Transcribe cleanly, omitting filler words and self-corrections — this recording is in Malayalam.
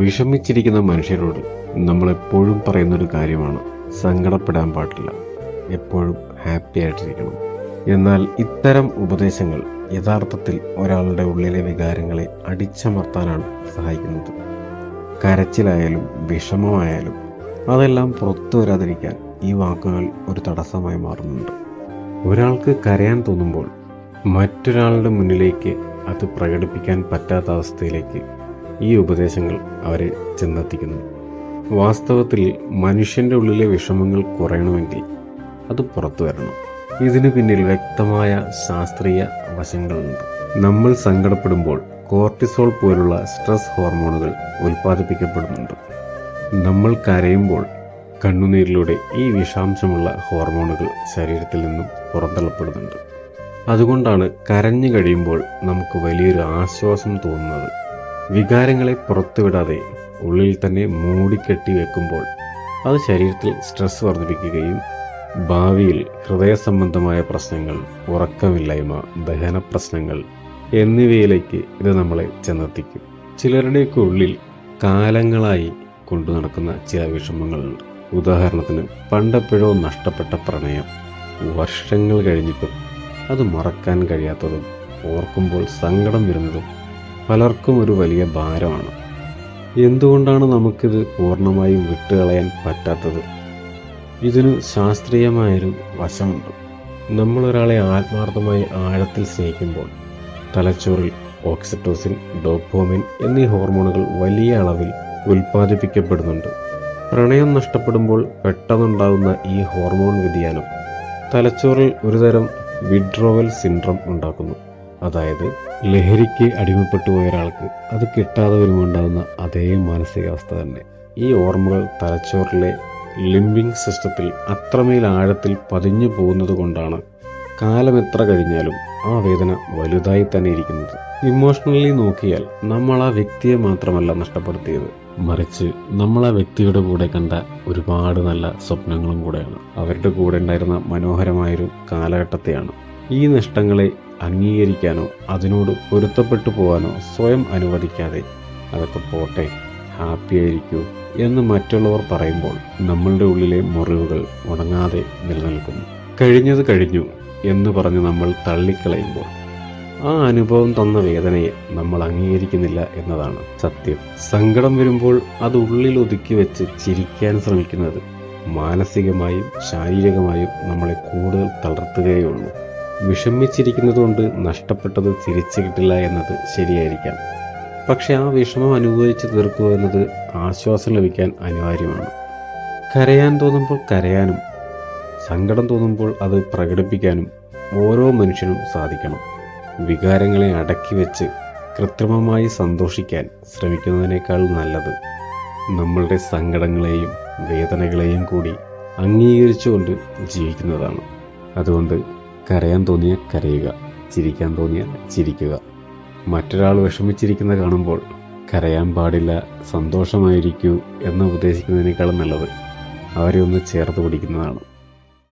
വിഷമിച്ചിരിക്കുന്ന മനുഷ്യരോട് നമ്മളെപ്പോഴും പറയുന്നൊരു കാര്യമാണ്, സങ്കടപ്പെടാൻ പാടില്ല, എപ്പോഴും ഹാപ്പി ആയിട്ടിരിക്കണം. എന്നാൽ ഇത്തരം ഉപദേശങ്ങൾ യഥാർത്ഥത്തിൽ ഒരാളുടെ ഉള്ളിലെ വികാരങ്ങളെ അടിച്ചമർത്താനാണ് സഹായിക്കുന്നത്. കരച്ചിലായാലും വിഷമമായാലും അതെല്ലാം പുറത്തു വരാതിരിക്കാൻ ഈ വാക്കുകൾ ഒരു തടസ്സമായി മാറുന്നുണ്ട്. ഒരാൾക്ക് കരയാൻ തോന്നുമ്പോൾ മറ്റൊരാളുടെ മുന്നിലേക്ക് അത് പ്രകടിപ്പിക്കാൻ പറ്റാത്ത അവസ്ഥയിലേക്ക് ഈ ഉപദേശങ്ങൾ അവരെ ചെന്നെത്തിക്കുന്നു. വാസ്തവത്തിൽ മനുഷ്യൻ്റെ ഉള്ളിലെ വിഷമങ്ങൾ കുറയണമെങ്കിൽ അത് പുറത്തു വരണം. ഇതിനു പിന്നിൽ വ്യക്തമായ ശാസ്ത്രീയ വശങ്ങളുണ്ട്. നമ്മൾ സങ്കടപ്പെടുമ്പോൾ കോർട്ടിസോൾ പോലുള്ള സ്ട്രെസ് ഹോർമോണുകൾ ഉൽപ്പാദിപ്പിക്കപ്പെടുന്നുണ്ട്. നമ്മൾ കരയുമ്പോൾ കണ്ണുനീരിലൂടെ ഈ വിഷാംശമുള്ള ഹോർമോണുകൾ ശരീരത്തിൽ നിന്നും പുറന്തള്ളപ്പെടുന്നുണ്ട്. അതുകൊണ്ടാണ് കരഞ്ഞു കഴിയുമ്പോൾ നമുക്ക് വലിയൊരു ആശ്വാസം തോന്നുന്നത്. വികാരങ്ങളെ പുറത്തുവിടാതെ ഉള്ളിൽ തന്നെ മൂടിക്കെട്ടി വെക്കുമ്പോൾ അത് ശരീരത്തിൽ സ്ട്രെസ് വർദ്ധിപ്പിക്കുകയും ഭാവിയിൽ ഹൃദയ സംബന്ധമായ പ്രശ്നങ്ങൾ, ഉറക്കമില്ലായ്മ, ദഹന പ്രശ്നങ്ങൾ എന്നിവയിലേക്ക് ഇത് നമ്മളെ ചെന്നെത്തിക്കും. ചിലരുടെയൊക്കെ ഉള്ളിൽ കാലങ്ങളായി കൊണ്ടു നടക്കുന്ന ചില വിഷമങ്ങളുണ്ട്. ഉദാഹരണത്തിന്, പണ്ടെപ്പോഴോ നഷ്ടപ്പെട്ട പ്രണയം, വർഷങ്ങൾ കഴിഞ്ഞിട്ടും അത് മറക്കാൻ കഴിയാത്തതും ഓർക്കുമ്പോൾ സങ്കടം വരുന്നതും പലർക്കും ഒരു വലിയ ഭാരമാണ്. എന്തുകൊണ്ടാണ് നമുക്കിത് പൂർണ്ണമായും വിട്ടുകളയാൻ പറ്റാത്തത്? ഇതിന് ശാസ്ത്രീയമായൊരു വശമുണ്ട്. നമ്മളൊരാളെ ആത്മാർത്ഥമായി ആഴത്തിൽ സ്നേഹിക്കുമ്പോൾ തലച്ചോറിൽ ഓക്സിറ്റോസിൻ, ഡോപാമിൻ എന്നീ ഹോർമോണുകൾ വലിയ അളവിൽ ഉൽപ്പാദിപ്പിക്കപ്പെടുന്നുണ്ട്. പ്രണയം നഷ്ടപ്പെടുമ്പോൾ പെട്ടെന്നുണ്ടാകുന്ന ഈ ഹോർമോൺ വ്യതിയാനം തലച്ചോറിൽ ഒരുതരം വിഡ്രോവൽ സിൻഡ്രം ഉണ്ടാക്കുന്നു. അതായത് ലഹരിക്ക് അടിമപ്പെട്ടു പോയ ഒരാൾക്ക് അത് കിട്ടാതെ വരുമ്പോൾ ഉണ്ടാകുന്ന അതേ മാനസികാവസ്ഥ തന്നെ. ഈ ഓർമ്മകൾ തലച്ചോറിലെ ലിംബിക് സിസ്റ്റത്തിൽ അത്രമേൽ ആഴത്തിൽ പതിഞ്ഞു പോകുന്നത് കൊണ്ടാണ് കാലം എത്ര കഴിഞ്ഞാലും ആ വേദന വലുതായി തന്നെ ഇരിക്കുന്നത്. ഇമോഷണലി നോക്കിയാൽ നമ്മൾ ആ വ്യക്തിയെ മാത്രമല്ല നഷ്ടപ്പെടുത്തിയത്, മറിച്ച് നമ്മൾ ആ വ്യക്തിയുടെ കൂടെ കണ്ട ഒരുപാട് നല്ല സ്വപ്നങ്ങളും കൂടെയാണ്. അവരുടെ കൂടെ ഉണ്ടായിരുന്ന മനോഹരമായൊരു കാലഘട്ടത്തെയാണ്. ഈ നഷ്ടങ്ങളെ അംഗീകരിക്കാനോ അതിനോട് പൊരുത്തപ്പെട്ടു പോകാനോ സ്വയം അനുവദിക്കാതെ അതൊക്കെ പോട്ടെ, ഹാപ്പി ആയിരിക്കൂ എന്ന് മറ്റുള്ളവർ പറയുമ്പോൾ നമ്മളുടെ ഉള്ളിലെ മുറിവുകൾ ഉണങ്ങാതെ നിലനിൽക്കുന്നു. കഴിഞ്ഞത് കഴിഞ്ഞു എന്ന് പറഞ്ഞ് നമ്മൾ തള്ളിക്കളയുമ്പോൾ ആ അനുഭവം തന്ന വേദനയെ നമ്മൾ അംഗീകരിക്കുന്നില്ല എന്നതാണ് സത്യം. സങ്കടം വരുമ്പോൾ അത് ഉള്ളിൽ ഒതുക്കി വെച്ച് ചിരിക്കാൻ ശ്രമിക്കുന്നത് മാനസികമായും ശാരീരികമായും നമ്മളെ കൂടുതൽ തളർത്തുകയുള്ളൂ. വിഷമിച്ചിരിക്കുന്നത് കൊണ്ട് നഷ്ടപ്പെട്ടത് തിരിച്ചു കിട്ടില്ല എന്നത് ശരിയായിരിക്കാം. പക്ഷെ ആ വിഷമം അനുഭവിച്ച് തീർക്കുക എന്നത് ആശ്വാസം ലഭിക്കാൻ അനിവാര്യമാണ്. കരയാൻ തോന്നുമ്പോൾ കരയാനും സങ്കടം തോന്നുമ്പോൾ അത് പ്രകടിപ്പിക്കാനും ഓരോ മനുഷ്യനും സാധിക്കണം. വികാരങ്ങളെ അടക്കി വെച്ച് കൃത്രിമമായി സന്തോഷിക്കാൻ ശ്രമിക്കുന്നതിനേക്കാൾ നല്ലത് നമ്മളുടെ സങ്കടങ്ങളെയും വേദനകളെയും കൂടി അംഗീകരിച്ചുകൊണ്ട് ജീവിക്കുന്നതാണ്. അതുകൊണ്ട് കരയാൻ തോന്നിയാൽ കരയുക, ചിരിക്കാൻ തോന്നിയാൽ ചിരിക്കുക. മറ്റൊരാൾ വിഷമിച്ചിരിക്കുന്ന കാണുമ്പോൾ കരയാൻ പാടില്ല, സന്തോഷമായിരിക്കൂ എന്ന് ഉപദേശിക്കുന്നതിനേക്കാളും നല്ലത് അവരെ ഒന്ന് ചേർത്ത് പിടിക്കുന്നതാണ്.